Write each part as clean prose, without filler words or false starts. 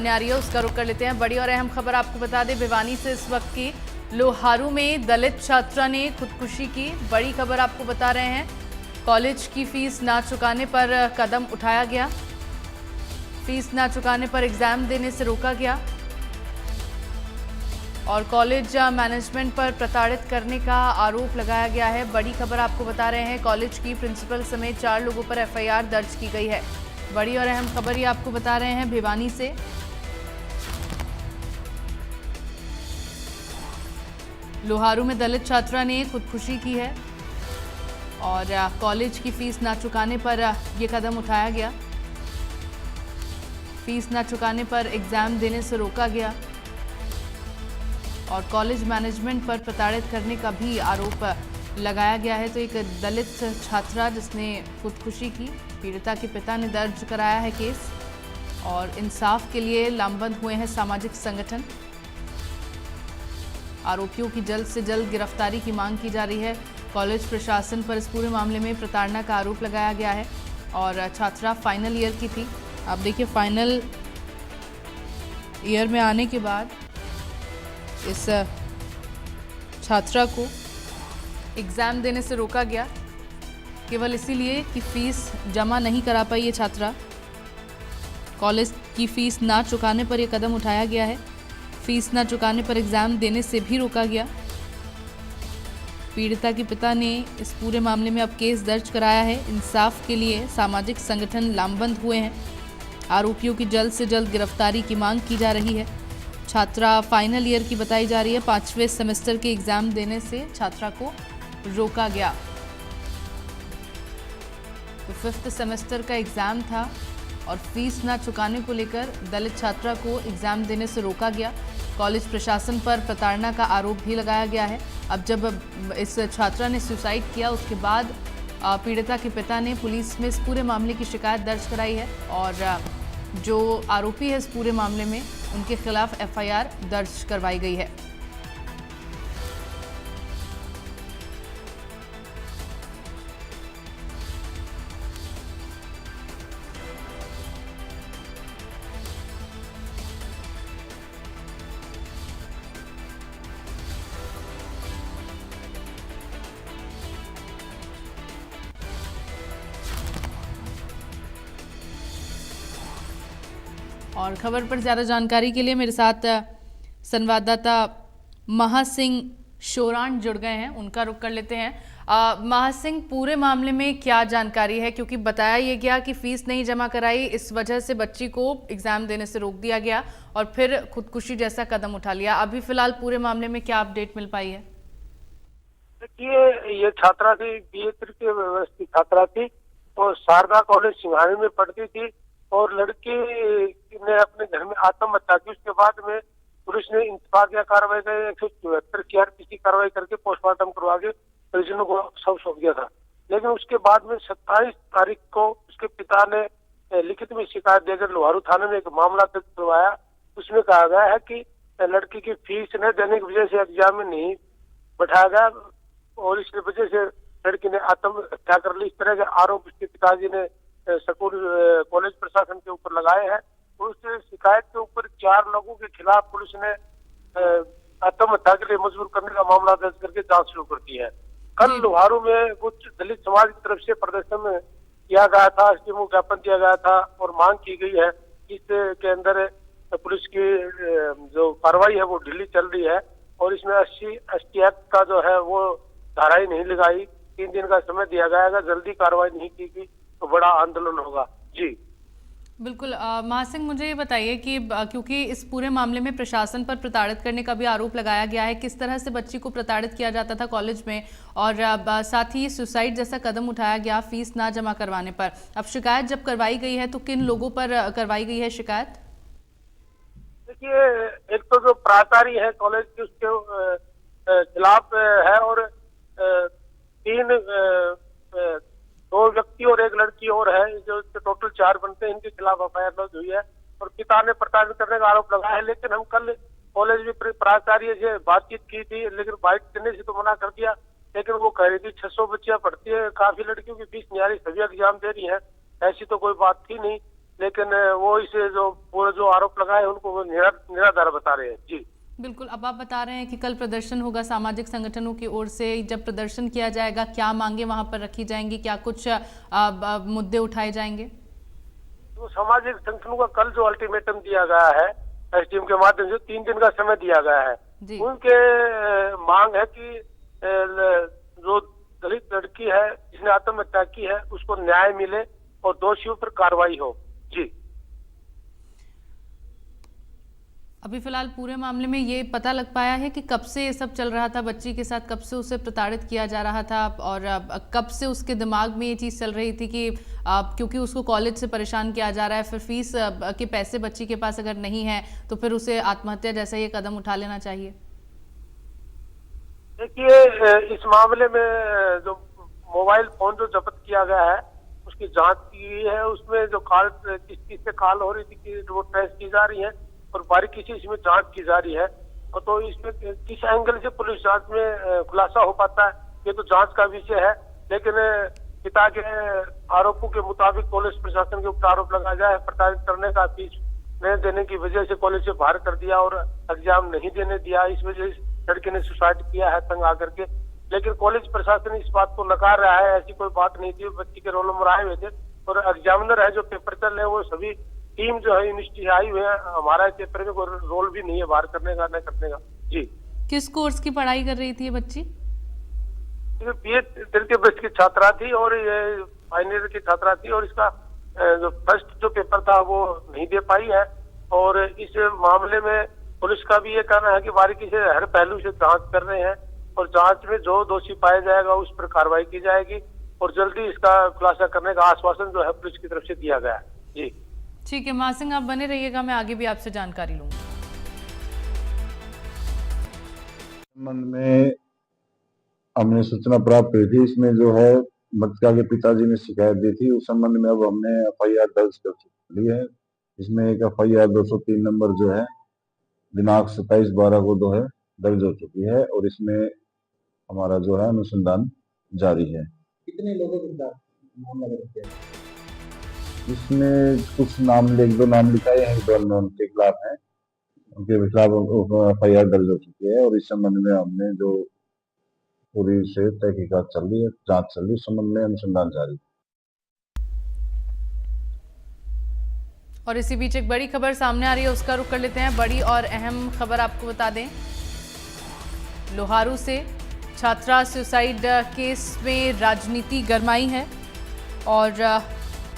सामने आ रही है उसका रुख कर लेते हैं। बड़ी और अहम खबर आपको बता दें भिवानी से इस वक्त की। लोहारू में दलित छात्रा ने खुदकुशी की, बड़ी खबर आपको बता रहे हैं। कॉलेज की फीस ना चुकाने पर कदम उठाया गया, फीस ना चुकाने पर एग्जाम देने से रोका गया और कॉलेज मैनेजमेंट पर प्रताड़ित करने का आरोप लगाया गया है। बड़ी खबर आपको बता रहे हैं, कॉलेज की प्रिंसिपल समेत 4 लोगों पर एफआईआर दर्ज की गई है। बड़ी और अहम खबर ये आपको बता रहे हैं भिवानी से। लोहारू में दलित छात्रा ने खुदकुशी की है और कॉलेज की फीस ना चुकाने पर यह कदम उठाया गया, फीस ना चुकाने पर एग्जाम देने से रोका गया और कॉलेज मैनेजमेंट पर प्रताड़ित करने का भी आरोप लगाया गया है। तो एक दलित छात्रा जिसने खुदकुशी की, पीड़िता के पिता ने दर्ज कराया है केस और इंसाफ के लिए लामबंद हुए हैं सामाजिक संगठन। आरोपियों की जल्द से जल्द गिरफ्तारी की मांग की जा रही है। कॉलेज प्रशासन पर इस पूरे मामले में प्रताड़ना का आरोप लगाया गया है और छात्रा फाइनल ईयर की थी। आप देखिए, फाइनल ईयर में आने के बाद इस छात्रा को एग्ज़ाम देने से रोका गया, केवल इसीलिए कि फ़ीस जमा नहीं करा पाई ये छात्रा। कॉलेज की फ़ीस ना चुकाने पर यह कदम उठाया गया है, फ़ीस ना चुकाने पर एग्ज़ाम देने से भी रोका गया। पीड़िता के पिता ने इस पूरे मामले में अब केस दर्ज कराया है। इंसाफ के लिए सामाजिक संगठन लामबंद हुए हैं। आरोपियों की जल्द से जल्द गिरफ्तारी की मांग की जा रही है। छात्रा फाइनल ईयर की बताई जा रही है। 5वें सेमेस्टर के एग्ज़ाम देने से छात्रा को रोका गया। तो 5th सेमेस्टर का एग्ज़ाम था और फीस ना चुकाने को लेकर दलित छात्रा को एग्ज़ाम देने से रोका गया। कॉलेज प्रशासन पर प्रताड़ना का आरोप भी लगाया गया है। अब जब इस छात्रा ने सुसाइड किया उसके बाद पीड़िता के पिता ने पुलिस में इस पूरे मामले की शिकायत दर्ज कराई है और जो आरोपी है इस पूरे मामले में उनके खिलाफ एफआईआर दर्ज करवाई गई है। और खबर पर ज़्यादा जानकारी के लिए मेरे साथ संवाददाता महासिंह शोरान जुड़ गए हैं, उनका रुख कर लेते हैं। महासिंह, पूरे मामले में क्या जानकारी है? क्योंकि बताया ये गया कि फीस नहीं जमा कराई, इस वजह से बच्ची को एग्जाम देने से रोक दिया गया और फिर खुदकुशी जैसा कदम उठा लिया। अभी फिलहाल पूरे मामले में क्या अपडेट मिल पाई है? देखिए, ये छात्रा थी, BA तृतीय वर्ष की छात्रा थी और शारदा कॉलेज सिंघानी में पढ़ती थी और लड़की ने अपने घर में आत्महत्या की। उसके बाद में पुलिस ने इंतफाकिया कार्रवाई कर 174 CRPC कार्रवाई करके पोस्टमार्टम करवा के परिजनों को शव सौंप दिया था। लेकिन उसके बाद में 27 तारीख को उसके पिता ने लिखित में शिकायत देकर लोहारू थाने में एक मामला दर्ज करवाया। उसमें कहा गया है कि लड़की की फीस न देने की वजह से एग्जाम में नहीं बैठाया गया और इस वजह से लड़की ने आत्महत्या कर ली। इस तरह के आरोप उसके पिताजी ने स्कूल कॉलेज प्रशासन के ऊपर लगाए हैं। उस शिकायत के ऊपर 4 लोगों के खिलाफ पुलिस ने आत्महत्या के लिए मजबूर करने का मामला दर्ज करके जांच शुरू कर दी है। कल लोहारू में कुछ दलित समाज की तरफ से प्रदर्शन किया गया था, स्टीमो ज्ञापन दिया गया था और मांग की गई है। इसके अंदर पुलिस की जो कार्रवाई है वो ढीली चल रही है और इसमें 80 ST एक्ट का जो है वो धाराएं नहीं लगाई। 3 दिन का समय दिया गया है, जल्दी कार्रवाई नहीं की गई तो बड़ा आंदोलन होगा। जी बिल्कुल। महासिंह, मुझे ये बताइए कि क्योंकि इस पूरे मामले में प्रशासन पर प्रताड़ित करने का भी आरोप लगाया गया है, किस तरह से बच्ची को प्रताड़ित किया जाता था कॉलेज में और साथ ही सुसाइड जैसा कदम उठाया गया फीस ना जमा करवाने पर। अब शिकायत जब करवाई गई है तो किन लोगों पर करवाई गई है शिकायत? देखिए, एक तो जो प्राचार्य है कॉलेज की उसके खिलाफ है और 2 व्यक्ति और 1 लड़की और है, जो टोटल 4 बनते हैं। इनके खिलाफ एफआईआर दर्ज हुई है और पिता ने प्रताड़ित करने का आरोप लगाया है। लेकिन हम कल कॉलेज में प्राचार्य से बातचीत की थी, लेकिन बाइट करने से तो मना कर दिया। लेकिन वो कह रही थी 600 बच्चियां पढ़ती है, काफी लड़कियों की फीस नहीं आ रही, सभी एग्जाम दे रही है, ऐसी तो कोई बात थी नहीं। लेकिन वो इसे जो पूरा जो आरोप लगाए उनको वो निराधार बता रहे हैं। जी बिल्कुल। अब आप बता रहे हैं कि कल प्रदर्शन होगा सामाजिक संगठनों की ओर से। जब प्रदर्शन किया जाएगा, क्या मांगे वहां पर रखी जाएंगी, क्या कुछ मुद्दे उठाए जाएंगे? तो सामाजिक संगठनों का कल जो अल्टीमेटम दिया गया है एसडीएम के माध्यम से 3 दिन का समय दिया गया है, उनके मांग है कि जो दलित लड़की है जिसने आत्महत्या की है उसको न्याय मिले और दोषियों पर कार्रवाई हो। जी अभी फिलहाल पूरे मामले में ये पता लग पाया है कि कब से ये सब चल रहा था बच्ची के साथ, कब से उसे प्रताड़ित किया जा रहा था और कब से उसके दिमाग में ये चीज़ चल रही थी कि क्योंकि उसको कॉलेज से परेशान किया जा रहा है, फिर फीस के पैसे बच्ची के पास अगर नहीं है तो फिर उसे आत्महत्या जैसा ये कदम उठा लेना चाहिए? देखिए, इस मामले में जो मोबाइल फोन जो जब्त किया गया है उसकी जांच की है, उसमें जो कॉल किस चीज से कॉल हो रही थी कि वो ट्रेस की जा रही है और बारीकी से इसमें जांच की जा रही है। और तो इसमें किस एंगल से पुलिस जांच में खुलासा हो पाता है ये तो जांच का विषय है, लेकिन पिता के आरोपों के मुताबिक कॉलेज प्रशासन के ऊपर आरोप लगाया जाए प्रताड़ित करने का, फीस नहीं देने की वजह से कॉलेज से बाहर कर दिया और एग्जाम नहीं देने दिया, इस वजह से लड़के ने सुसाइड किया है तंग आकर के। लेकिन कॉलेज प्रशासन इस बात को नकार रहा है, ऐसी कोई बात नहीं थी। बच्ची के रोल नंबर आए हुए थे और एग्जामिनर है जो पेपर चल रहे हैं वो सभी टीम जो है यूनिवर्सिटी आई हुए हैं, हमारा पेपर में कोई रोल भी नहीं है बाहर करने का न करने का। जी किस कोर्स की पढ़ाई कर रही थी ये बच्ची? बीए तृतीय वर्ष की छात्रा थी और ये फाइनल ईयर की छात्रा थी और इसका जो फर्स्ट जो पेपर था वो नहीं दे पाई है। और इस मामले में पुलिस का भी ये कहना है कि बारीकी से हर पहलू से जांच कर रहे हैं और जांच में जो दोषी पाया जाएगा उस पर कार्रवाई की जाएगी और जल्दी इसका खुलासा करने का आश्वासन जो है पुलिस की तरफ से दिया गया है। जी ठीक है महासिंह, आप बने रहिएगा, मैं आगे भी आपसे जानकारी लूंगा। संबंध में हमने सूचना प्राप्त हुई थी, इसमें जो है मृतका के पिताजी ने शिकायत दी थी, उस संबंध में अब हमने एफआईआर दर्ज कर ली है। इसमें एक एफआईआर 203 नंबर जो है दिनांक 27/12 को जो है दर्ज हो चुकी है और इसमें हमारा जो है अनुसंधान जारी है। कितने लोगों के खिलाफ मामला दर्ज किया? इसमें कुछ नाम एक दो नाम लिखाए हैं, दो अननोन के खिलाफ है, उनके खिलाफ एफआईआर दर्ज हो चुकी है और इस संबंध में हमने जो पूरी से तहकीकात चल रही है, जांच चल रही है, संबंध में अनुसंधान जारी। और इसी बीच एक बड़ी खबर सामने आ रही है, उसका रुख कर लेते हैं। बड़ी और अहम खबर आपको बता दें, लोहारू से छात्रा सुसाइड केस में राजनीति गरमाई है और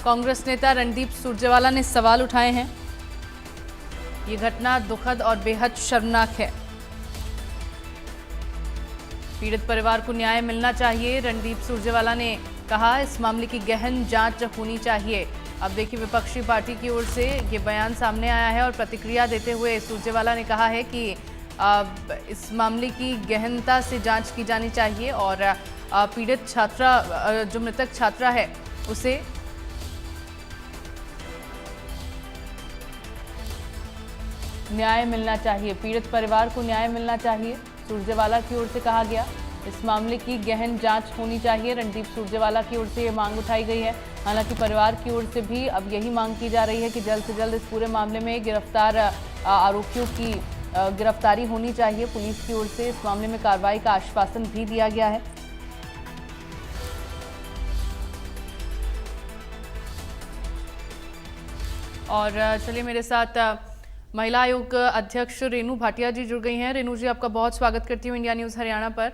कांग्रेस नेता रणदीप सुरजेवाला ने सवाल उठाए हैं। ये घटना दुखद और बेहद शर्मनाक है। पीड़ित परिवार को न्याय मिलना चाहिए, रणदीप सुरजेवाला ने कहा। इस मामले की गहन जांच होनी चाहिए। अब देखिए, विपक्षी पार्टी की ओर से ये बयान सामने आया है और प्रतिक्रिया देते हुए सुरजेवाला ने कहा है कि इस मामले की गहनता से जांच की जानी चाहिए और पीड़ित छात्रा, जो मृतक छात्रा है, उसे न्याय मिलना चाहिए, पीड़ित परिवार को न्याय मिलना चाहिए, सुरजेवाला की ओर से कहा गया। इस मामले की गहन जांच होनी चाहिए, रणदीप सुरजेवाला की ओर से ये मांग उठाई गई है। हालांकि परिवार की ओर से भी अब यही मांग की जा रही है कि जल्द से जल्द इस पूरे मामले में गिरफ्तार आरोपियों की गिरफ्तारी होनी चाहिए। पुलिस की ओर से इस मामले में कार्रवाई का आश्वासन भी दिया गया है। और चलिए, मेरे साथ महिला आयोग अध्यक्ष रेणु भाटिया जी जुड़ गई हैं। रेणु जी, आपका बहुत स्वागत करती हूँ इंडिया न्यूज हरियाणा पर।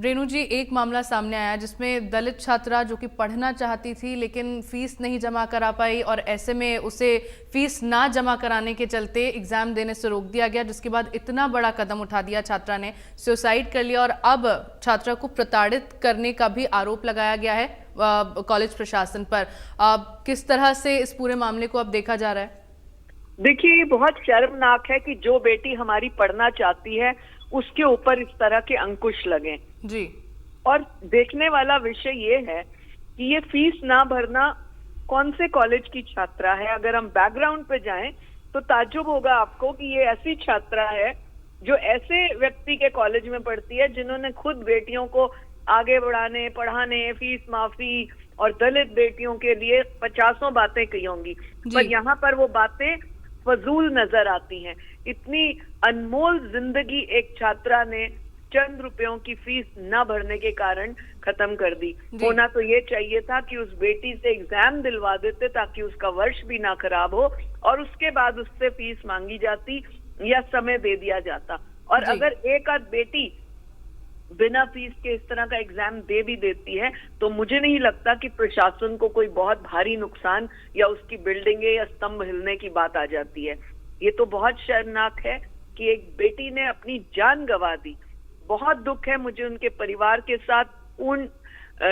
रेणु जी, एक मामला सामने आया जिसमें दलित छात्रा जो कि पढ़ना चाहती थी लेकिन फीस नहीं जमा करा पाई और ऐसे में उसे फीस ना जमा कराने के चलते एग्जाम देने से रोक दिया गया, जिसके बाद इतना बड़ा कदम उठा दिया, छात्रा ने सुसाइड कर लिया और अब छात्रा को प्रताड़ित करने का भी आरोप लगाया गया है कॉलेज प्रशासन पर। किस तरह से इस पूरे मामले को अब देखा जा रहा है? देखिए, ये बहुत शर्मनाक है कि जो बेटी हमारी पढ़ना चाहती है उसके ऊपर इस तरह के अंकुश लगे जी। और देखने वाला विषय ये है कि ये फीस ना भरना कौन से कॉलेज की छात्रा है। अगर हम बैकग्राउंड पे जाएं तो ताज्जुब होगा आपको कि ये ऐसी छात्रा है जो ऐसे व्यक्ति के कॉलेज में पढ़ती है जिन्होंने खुद बेटियों को आगे बढ़ाने, पढ़ाने, फीस माफी, और दलित बेटियों के लिए 50 बातें कही होंगी, पर यहाँ पर वो बातें फजूल नजर आती हैं। इतनी अनमोल जिंदगी एक छात्रा ने चंद रुपयों की फीस न भरने के कारण खत्म कर दी। होना तो ये चाहिए था कि उस बेटी से एग्जाम दिलवा देते ताकि उसका वर्ष भी ना खराब हो, और उसके बाद उससे फीस मांगी जाती या समय दे दिया जाता। और अगर एक आध बेटी बिना फीस के इस तरह का एग्जाम दे भी देती है तो मुझे नहीं लगता कि प्रशासन को कोई बहुत भारी नुकसान या उसकी बिल्डिंगें या स्तंभ हिलने की बात आ जाती है। ये तो बहुत शर्मनाक है कि एक बेटी ने अपनी जान गंवा दी। बहुत दुख है मुझे उनके परिवार के साथ,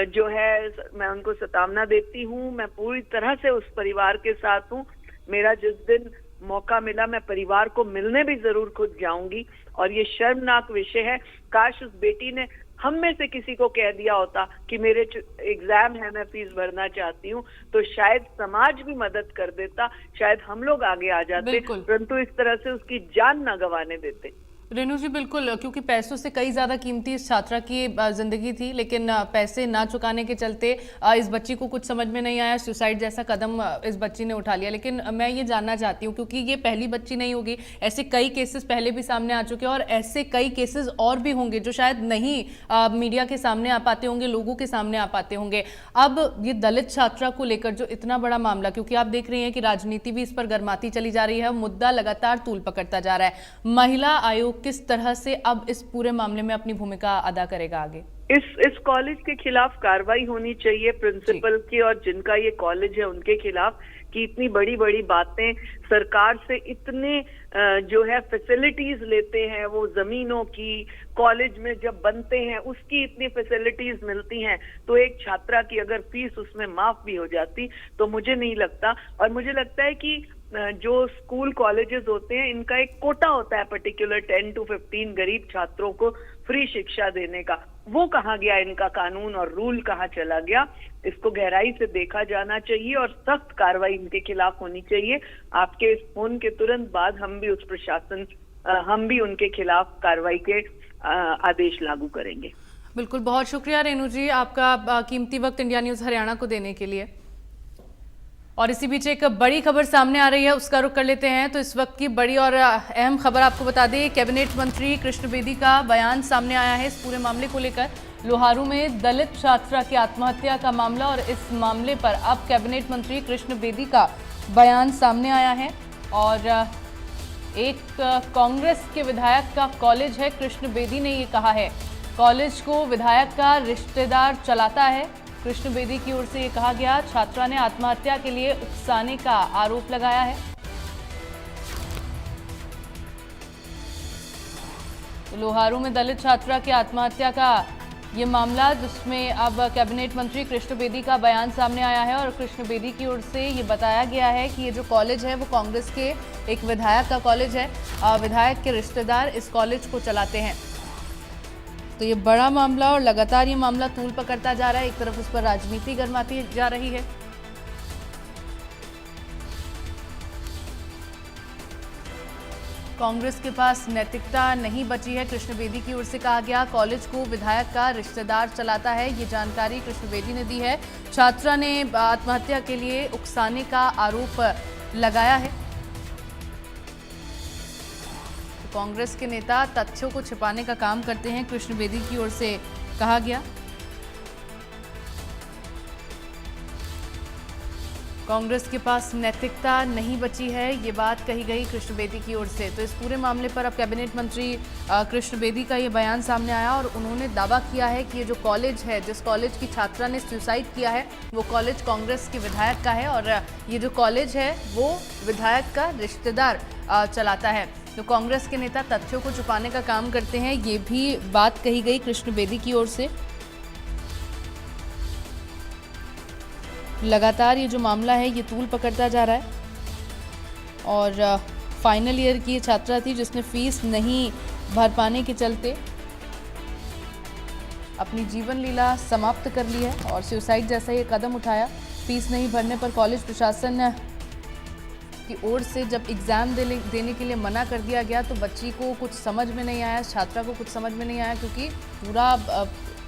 जो है मैं उनको सतावना देती हूँ। मैं पूरी तरह से उस परिवार के साथ हूँ। मेरा जिस दिन मौका मिला मैं परिवार को मिलने भी जरूर खुद जाऊंगी। और ये शर्मनाक विषय है। काश उस बेटी ने हम में से किसी को कह दिया होता कि मेरे एग्जाम है, मैं फीस भरना चाहती हूँ, तो शायद समाज भी मदद कर देता, शायद हम लोग आगे आ जाते, परंतु इस तरह से उसकी जान ना गंवाने देते। रेणु जी बिल्कुल, क्योंकि पैसों से कई ज़्यादा कीमती इस छात्रा की ज़िंदगी थी, लेकिन पैसे ना चुकाने के चलते इस बच्ची को कुछ समझ में नहीं आया, सुसाइड जैसा कदम इस बच्ची ने उठा लिया। लेकिन मैं ये जानना चाहती हूँ, क्योंकि ये पहली बच्ची नहीं होगी, ऐसे कई केसेस पहले भी सामने आ चुके हैं और ऐसे कई केसेस और भी होंगे जो शायद नहीं मीडिया के सामने आ पाते होंगे, लोगों के सामने आ पाते होंगे। अब ये दलित छात्रा को लेकर जो इतना बड़ा मामला, क्योंकि आप देख रही हैं कि राजनीति भी इस पर गर्माती चली जा रही है, मुद्दा लगातार तूल पकड़ता जा रहा है। महिला आयोग किस तरह से अब इस पूरे मामले में अपनी भूमिका अदा करेगा आगे? इस कॉलेज के खिलाफ कार्रवाई होनी चाहिए, प्रिंसिपल की और जिनका ये कॉलेज है उनके खिलाफ, कि इतनी बड़ी बड़ी बातें सरकार से इतने जो है फैसिलिटीज लेते हैं, वो जमीनों की, कॉलेज में जब बनते हैं उसकी इतनी फैसिलिटीज मिलती हैं, तो एक छात्रा की अगर फीस उसमें माफ भी हो जाती तो मुझे नहीं लगता। और मुझे लगता है कि जो स्कूल कॉलेजेस होते हैं इनका एक कोटा होता है पर्टिकुलर 10 to 15 गरीब छात्रों को फ्री शिक्षा देने का, वो कहाँ गया इनका कानून और रूल कहाँ चला गया? इसको गहराई से देखा जाना चाहिए और सख्त कार्रवाई इनके खिलाफ होनी चाहिए। आपके इस फोन के तुरंत बाद हम भी उनके खिलाफ कार्रवाई के आदेश लागू करेंगे। बिल्कुल, बहुत शुक्रिया रेणु जी आपका कीमती वक्त इंडिया न्यूज हरियाणा को देने के लिए। और इसी बीच एक बड़ी खबर सामने आ रही है, उसका रुख कर लेते हैं। तो इस वक्त की बड़ी और अहम खबर आपको बता दें, कैबिनेट मंत्री कृष्ण बेदी का बयान सामने आया है इस पूरे मामले को लेकर। लोहारू में दलित छात्रा की आत्महत्या का मामला, और इस मामले पर अब कैबिनेट मंत्री कृष्ण बेदी का बयान सामने आया है। और एक कांग्रेस के विधायक का कॉलेज है, कृष्ण बेदी ने ये कहा है, कॉलेज को विधायक का रिश्तेदार चलाता है। कृष्ण बेदी की ओर से ये कहा गया, छात्रा ने आत्महत्या के लिए उकसाने का आरोप लगाया है। लोहारू में दलित छात्रा की आत्महत्या का ये मामला, जिसमें अब कैबिनेट मंत्री कृष्ण बेदी का बयान सामने आया है। और कृष्ण बेदी की ओर से ये बताया गया है कि ये जो कॉलेज है वो कांग्रेस के एक विधायक का कॉलेज है, विधायक के रिश्तेदार इस कॉलेज को चलाते हैं। तो ये बड़ा मामला और लगातार ये मामला तूल पकड़ता जा रहा है। एक तरफ उस पर राजनीति गर्माती जा रही है। कांग्रेस के पास नैतिकता नहीं बची है, कृष्ण बेदी की ओर से कहा गया। कॉलेज को विधायक का रिश्तेदार चलाता है, ये जानकारी कृष्ण बेदी ने दी है। छात्रा ने आत्महत्या के लिए उकसाने का आरोप लगाया है। कांग्रेस के नेता तथ्यों को छिपाने का काम करते हैं, कृष्ण बेदी की ओर से कहा गया। कांग्रेस के पास नैतिकता नहीं बची है, ये बात कही गई कृष्ण बेदी की ओर से। तो इस पूरे मामले पर अब कैबिनेट मंत्री कृष्ण बेदी का ये बयान सामने आया और उन्होंने दावा किया है कि ये जो कॉलेज है, जिस कॉलेज की छात्रा ने सुसाइड किया है, वो कॉलेज कांग्रेस के विधायक का है और ये जो कॉलेज है वो विधायक का रिश्तेदार चलाता है। तो कांग्रेस के नेता तथ्यों को छुपाने का काम करते हैं, ये भी बात कही गई कृष्ण बेदी की ओर से। लगातार ये जो मामला है ये तूल पकड़ता जा रहा है और फाइनल ईयर की ये छात्रा थी जिसने फीस नहीं भर पाने के चलते अपनी जीवन लीला समाप्त कर ली है और सुसाइड जैसा ये कदम उठाया। फीस नहीं भरने पर कॉलेज प्रशासन की ओर से जब एग्ज़ाम देने के लिए मना कर दिया गया तो बच्ची को कुछ समझ में नहीं आया, छात्रा को कुछ समझ में नहीं आया, क्योंकि पूरा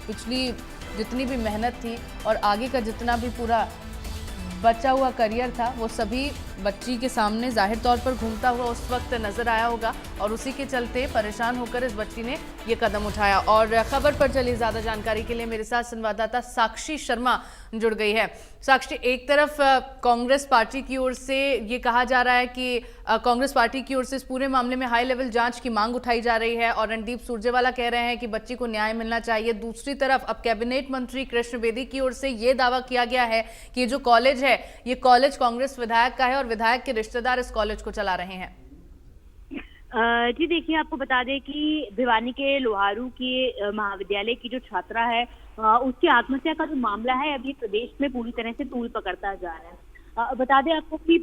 पिछली जितनी भी मेहनत थी और आगे का जितना भी पूरा बचा हुआ करियर था वो सभी बच्ची के सामने जाहिर तौर पर घूमता हुआ उस वक्त नजर आया होगा और उसी के चलते परेशान होकर इस बच्ची ने ये कदम उठाया। और खबर पर चली ज़्यादा जानकारी के लिए मेरे साथ संवाददाता साक्षी शर्मा जुड़ गई है। साक्षी, एक तरफ कांग्रेस पार्टी की ओर से ये कहा जा रहा है कि कांग्रेस पार्टी की ओर से इस पूरे मामले में हाई लेवल जांच की मांग उठाई जा रही है और रणदीप सुरजेवाला कह रहे हैं कि बच्ची को न्याय मिलना चाहिए। दूसरी तरफ अब कैबिनेट मंत्री कृष्ण बेदी की ओर से ये दावा किया गया है कि ये जो कॉलेज है ये कॉलेज कांग्रेस विधायक का है और विधायक के रिश्तेदार इस कॉलेज को चला रहे हैं। जी देखिए, आपको बता दें कि भिवानी के लोहारू के महाविद्यालय की जो छात्रा है उसकी आत्महत्या का जो मामला है अभी प्रदेश में पूरी तरह से तूल पकड़ता जा रहा है। बता दें आपको कि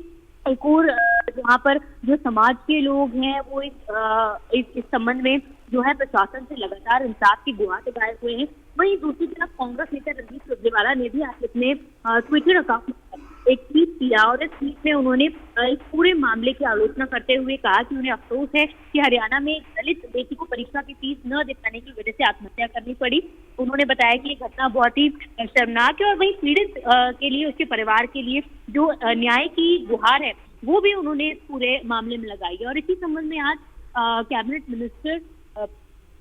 एक और जहाँ पर जो समाज के लोग हैं वो इस संबंध में जो है प्रशासन से लगातार इंसाफ की गुहार लगाए हुए हैं, वहीं दूसरी तरफ कांग्रेस नेता रणदीप सुरजेवाला ने भी आज अपने ट्विटर अकाउंट एक ट्वीट किया और इस ट्वीट में उन्होंने इस पूरे मामले की आलोचना करते हुए कहा कि उन्हें अफसोस है कि हरियाणा में एक दलित बेटी को परीक्षा की फीस न दे पाने की वजह से आत्महत्या करनी पड़ी। उन्होंने बताया कि ये घटना बहुत ही शर्मनाक है और वहीं पीड़ित के लिए, उसके परिवार के लिए जो न्याय की गुहार है वो भी उन्होंने इस पूरे मामले में लगाई है। और इसी संबंध में आज कैबिनेट मिनिस्टर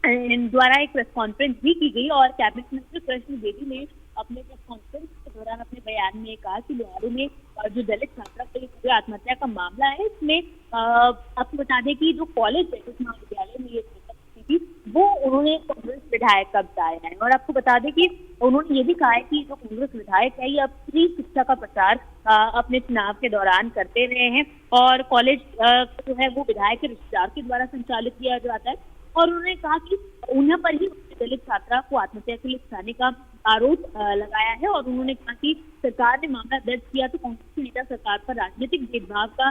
द्वारा एक प्रेस कॉन्फ्रेंस भी की गई और कैबिनेट मिनिस्टर कृष्ण बेदी ने अपने प्रेस कॉन्फ्रेंस के दौरान अपने बयान में कहा कि लोहारू में जो दलित छात्रा के आत्महत्या का मामला है इसमें आपको बता दें कि जो कॉलेज है, उस महाविद्यालय में ये थी वो उन्होंने कांग्रेस विधायक का बताया है। और आपको बता दें कि उन्होंने ये भी कहा है कि जो कांग्रेस विधायक है ये अब फ्री शिक्षा का प्रचार अपने चुनाव के दौरान करते रहे हैं और कॉलेज जो है वो विधायक के रिश्तेदार के द्वारा संचालित किया जाता है। और उन्होंने कहा कि उन्हें पर ही दलित छात्रा को आत्महत्या के लिए उकसाने का आरोप लगाया है और उन्होंने कहा कि सरकार ने मामला दर्ज किया तो कांग्रेस के नेता सरकार पर राजनीतिक भेदभाव का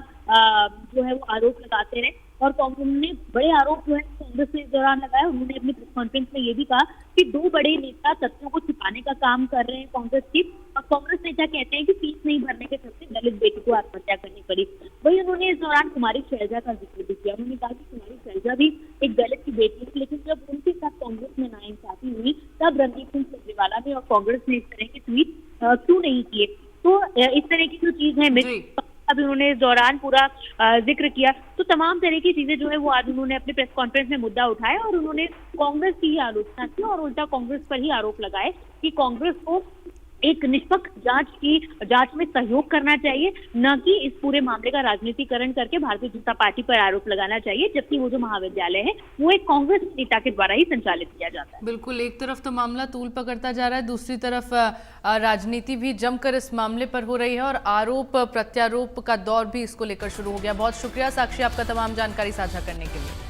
जो है वो आरोप लगाते रहे और उन्होंने बड़े आरोप जो है कांग्रेस ने इस दौरान लगाया। उन्होंने अपनी प्रेस कॉन्फ्रेंस में ये भी कहा कि दो बड़े नेता तथ्यों को छिपाने का काम कर रहे हैं कांग्रेस की, और कांग्रेस नेता कहते हैं कि फीस नहीं भरने के चलते दलित बेटी को आत्महत्या करनी पड़ी। वही उन्होंने इस दौरान कुमारी शैलजा का जिक्र भी किया। उन्होंने कहा कि कुमारी शैलजा भी एक दलित की बेटी है, लेकिन जब उनके साथ कांग्रेस में नाइंसाफी हुई तब रणदीप सिंह सुरजेवाला ने और कांग्रेस ने इस तरह के ट्वीट क्यों नहीं किए। तो इस तरह की जो चीज है अभी उन्होंने इस दौरान पूरा जिक्र किया। तो तमाम तरह की चीजें जो है वो आज उन्होंने अपने प्रेस कॉन्फ्रेंस में मुद्दा उठाया और उन्होंने कांग्रेस की ही आलोचना की और उल्टा कांग्रेस पर ही आरोप लगाए कि कांग्रेस को एक निष्पक्ष जांच में सहयोग करना चाहिए, न कि इस पूरे मामले का राजनीतिकरण करके भारतीय जनता पार्टी पर आरोप लगाना चाहिए, जबकि वो जो महाविद्यालय है वो एक कांग्रेस नेता के द्वारा ही संचालित किया जाता है। बिल्कुल, एक तरफ तो मामला तूल पकड़ता जा रहा है, दूसरी तरफ राजनीति भी जमकर इस मामले पर हो रही है और आरोप प्रत्यारोप का दौर भी इसको लेकर शुरू हो गया। बहुत शुक्रिया साक्षी आपका तमाम जानकारी साझा करने के लिए।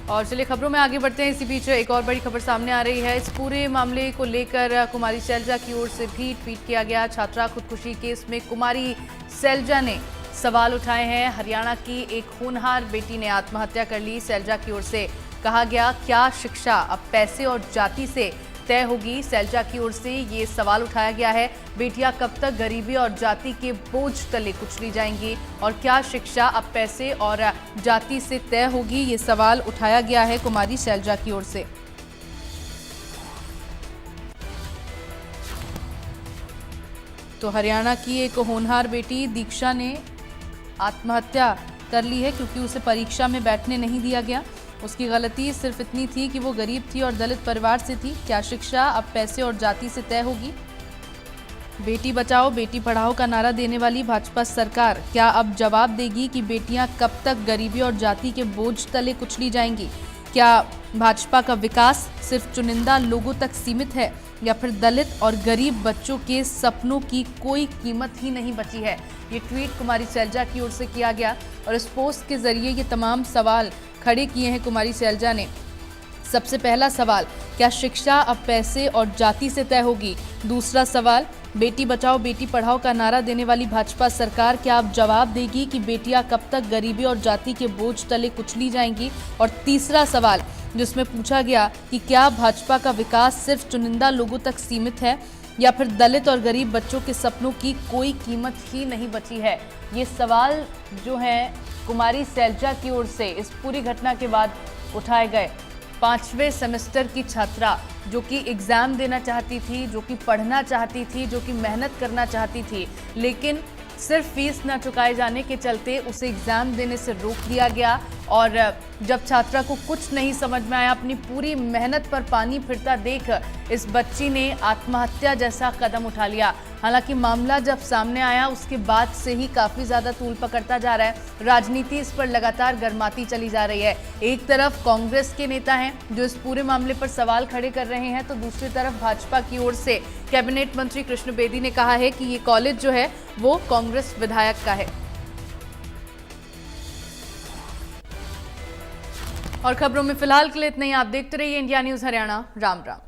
और चलिए खबरों में आगे बढ़ते हैं। इसी बीच एक और बड़ी खबर सामने आ रही है। इस पूरे मामले को लेकर कुमारी शैलजा की ओर से भी ट्वीट किया गया। छात्रा खुदकुशी केस में कुमारी शैलजा ने सवाल उठाए हैं। हरियाणा की एक होनहार बेटी ने आत्महत्या कर ली। शैलजा की ओर से कहा गया, क्या शिक्षा अब पैसे और जाति से तय होगी? शैलजा की ओर से ये सवाल उठाया गया है। बेटियां कब तक गरीबी और जाति के बोझ तले कुचली जाएंगी और क्या शिक्षा अब पैसे और जाति से तय होगी? ये सवाल उठाया गया है कुमारी शैलजा की ओर से। तो हरियाणा की एक होनहार बेटी दीक्षा ने आत्महत्या कर ली है क्योंकि उसे परीक्षा में बैठने नहीं दिया गया। उसकी गलती सिर्फ इतनी थी कि वो गरीब थी और दलित परिवार से थी। क्या शिक्षा अब पैसे और जाति से तय होगी? बेटी बचाओ बेटी पढ़ाओ का नारा देने वाली भाजपा सरकार क्या अब जवाब देगी कि बेटियां कब तक गरीबी और जाति के बोझ तले कुचली जाएंगी? क्या भाजपा का विकास सिर्फ चुनिंदा लोगों तक सीमित है या फिर दलित और गरीब बच्चों के सपनों की कोई कीमत ही नहीं बची है? ये ट्वीट कुमारी शैलजा की ओर से किया गया और इस पोस्ट के जरिए ये तमाम सवाल खड़े किए हैं कुमारी शैलजा ने। सबसे पहला सवाल, क्या शिक्षा अब पैसे और जाति से तय होगी? दूसरा सवाल, बेटी बचाओ बेटी पढ़ाओ का नारा देने वाली भाजपा सरकार क्या अब जवाब देगी कि बेटियां कब तक गरीबी और जाति के बोझ तले कुचली जाएंगी? और तीसरा सवाल जिसमें पूछा गया कि क्या भाजपा का विकास सिर्फ चुनिंदा लोगों तक सीमित है या फिर दलित और गरीब बच्चों के सपनों की कोई कीमत ही नहीं बची है? ये सवाल जो है कुमारी शैलजा की ओर से इस पूरी घटना के बाद उठाए गए। 5वें सेमेस्टर की छात्रा जो कि एग्ज़ाम देना चाहती थी, जो कि पढ़ना चाहती थी, जो कि मेहनत करना चाहती थी, लेकिन सिर्फ फीस न चुकाए जाने के चलते उसे एग्ज़ाम देने से रोक दिया गया। और जब छात्रा को कुछ नहीं समझ में आया, अपनी पूरी मेहनत पर पानी फिरता देख इस बच्ची ने आत्महत्या जैसा कदम उठा लिया। हालांकि मामला जब सामने आया उसके बाद से ही काफ़ी ज़्यादा तूल पकड़ता जा रहा है। राजनीति इस पर लगातार गर्माती चली जा रही है। एक तरफ कांग्रेस के नेता हैं जो इस पूरे मामले पर सवाल खड़े कर रहे हैं, तो दूसरी तरफ भाजपा की ओर से कैबिनेट मंत्री कृष्ण बेदी ने कहा है कि ये कॉलेज जो है वो कांग्रेस विधायक का है। और खबरों में फिलहाल के लिए इतना ही। आप देखते रहिए इंडिया न्यूज़ हरियाणा। राम राम।